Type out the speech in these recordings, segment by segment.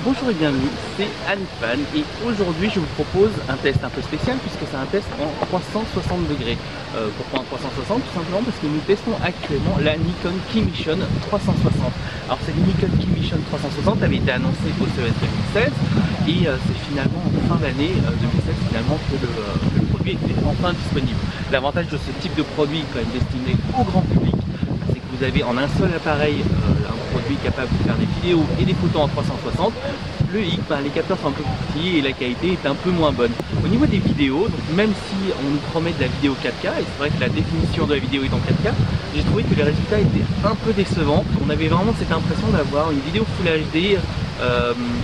Bonjour et bienvenue, c'est Anifan et aujourd'hui je vous propose un test un peu spécial puisque c'est un test en 360 degrés. Pourquoi en 360? Tout simplement parce que nous testons actuellement la Nikon Key Mission 360. Alors cette Nikon Key Mission 360 avait été annoncée au CES 2016 et c'est finalement en fin d'année 2016 finalement que le produit était enfin disponible. L'avantage de ce type de produit quand même destiné au grand public, c'est que vous avez en un seul appareil un produit capable de faire des vidéos et des photos en 360. Le hic, les capteurs sont un peu plus petits et la qualité est un peu moins bonne. Au niveau des vidéos, donc même si on nous promet de la vidéo 4K, et c'est vrai que la définition de la vidéo est en 4K, j'ai trouvé que les résultats étaient un peu décevants. On avait vraiment cette impression d'avoir une vidéo Full HD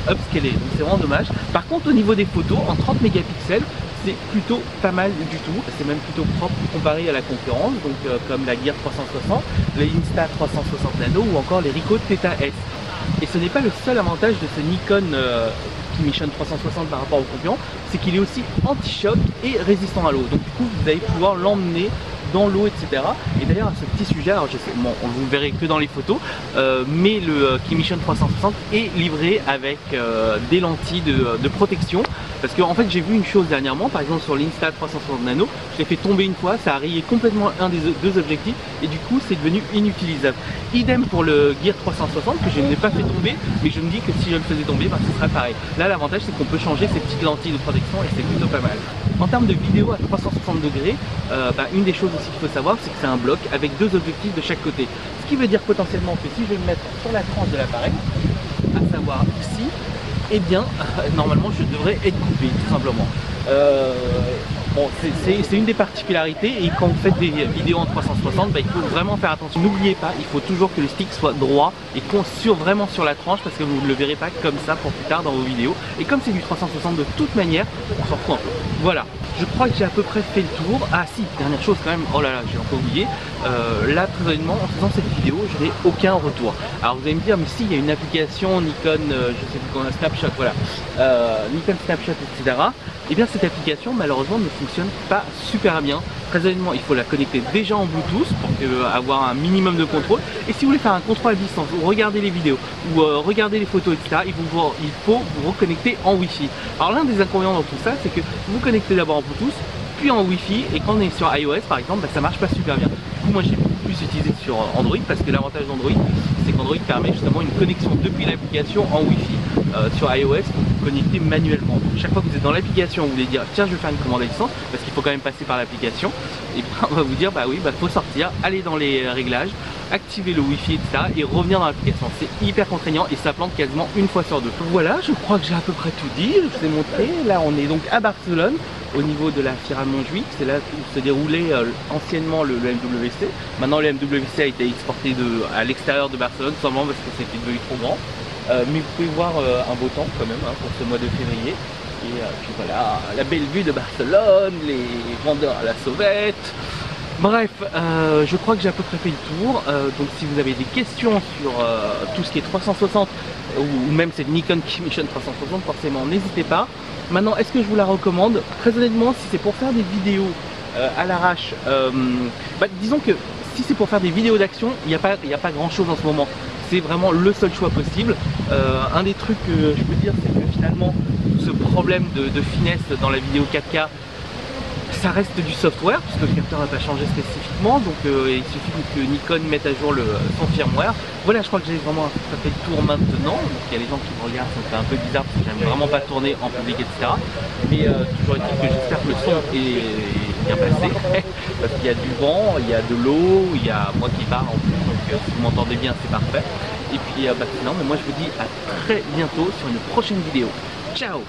upscalée, donc c'est vraiment dommage. Par contre, au niveau des photos, en 30 mégapixels, c'est plutôt pas mal du tout, c'est même plutôt propre comparé à la concurrence, donc comme la Gear 360, les Insta360 Nano ou encore les Ricoh Theta S. Et ce n'est pas le seul avantage de ce Nikon Key Mission 360 par rapport au concurrent, c'est qu'il est aussi anti-choc et résistant à l'eau. Donc du coup vous allez pouvoir l'emmener dans l'eau, etc. Et d'ailleurs à ce petit sujet, alors je sais, bon, vous ne verrez que dans les photos, mais le Key Mission 360 est livré avec des lentilles de protection. Parce que en fait j'ai vu une chose dernièrement, par exemple sur l'Insta360 Nano, je l'ai fait tomber une fois, ça a rayé complètement un des deux objectifs et du coup c'est devenu inutilisable. Idem pour le Gear 360 que je n'ai pas fait tomber, mais je me dis que si je le faisais tomber, ce serait pareil. Là l'avantage c'est qu'on peut changer ces petites lentilles de protection et c'est plutôt pas mal. En termes de vidéo à 360 degrés, une des choses aussi qu'il faut savoir, c'est que c'est un bloc avec deux objectifs de chaque côté. Ce qui veut dire potentiellement que si je vais me mettre sur la tranche de l'appareil, à savoir ici, eh bien, normalement je devrais être coupé, tout simplement. Bon, c'est une des particularités et quand vous faites des vidéos en 360, il faut vraiment faire attention. N'oubliez pas, il faut toujours que le stick soit droit et vraiment sur la tranche parce que vous ne le verrez pas comme ça pour plus tard dans vos vidéos. Et comme c'est du 360 de toute manière, on s'en fout un peu. Voilà, je crois que j'ai à peu près fait le tour. Ah si, dernière chose quand même, oh là là, j'ai encore oublié. Là, très honnêtement, en faisant cette vidéo, je n'ai aucun retour. Alors vous allez me dire, mais si, il y a une application Nikon, je sais plus comment, Snapshot, voilà, Nikon Snapshot, etc. Et bien cette application malheureusement ne fonctionne pas super bien. Très honnêtement, il faut la connecter déjà en Bluetooth pour avoir un minimum de contrôle. Et si vous voulez faire un contrôle à distance, ou regarder les vidéos, ou regarder les photos, etc., il faut vous reconnecter en Wi-Fi. Alors l'un des inconvénients dans tout ça, c'est que vous connectez d'abord en Bluetooth, puis en Wi-Fi, et quand on est sur iOS par exemple, ça marche pas super bien. Du coup, moi j'ai beaucoup plus utilisé sur Android, parce que l'avantage d'Android, c'est qu'Android permet justement une connexion depuis l'application en Wi-Fi. Sur iOS, pour vous connecter manuellement. Donc, chaque fois que vous êtes dans l'application, vous voulez dire tiens je vais faire une commande à distance, parce qu'il faut quand même passer par l'application, et bien on va vous dire bah oui, faut sortir, aller dans les réglages, activer le Wi-Fi, etc. et revenir dans l'application. C'est hyper contraignant et ça plante quasiment une fois sur deux. Voilà, je crois que j'ai à peu près tout dit, je vous ai montré. Là on est donc à Barcelone, au niveau de la Fiera Montjuïc, c'est là où se déroulait anciennement le MWC. Maintenant le MWC a été exporté à l'extérieur de Barcelone, tout simplement parce que c'était devenu trop grand. Mais vous pouvez voir un beau temps quand même pour ce mois de février. Et puis voilà, la belle vue de Barcelone, les vendeurs à la sauvette. Bref, je crois que j'ai à peu près fait le tour. Donc si vous avez des questions sur tout ce qui est 360 ou même cette Nikon Key Mission 360, forcément n'hésitez pas. Maintenant, est-ce que je vous la recommande? Très honnêtement, si c'est pour faire des vidéos à l'arrache, disons que si c'est pour faire des vidéos d'action, il n'y a pas grand chose en ce moment. C'est vraiment le seul choix possible. Un des trucs que je peux dire, c'est que finalement, ce problème de finesse dans la vidéo 4K, ça reste du software, puisque le capteur n'a pas changé spécifiquement, donc il suffit que Nikon mette à jour son firmware. Voilà, je crois que j'ai vraiment fait le tour maintenant. Donc il y a des gens qui me regardent, ça me fait un peu bizarre parce que j'aime vraiment pas tourner en public, etc. Mais toujours est-il que j'espère que le son est bien passé, parce qu'il y a du vent, il y a de l'eau, il y a moi qui parle en plus, donc si vous m'entendez bien, c'est parfait. Et puis sinon, moi je vous dis à très bientôt sur une prochaine vidéo. Ciao!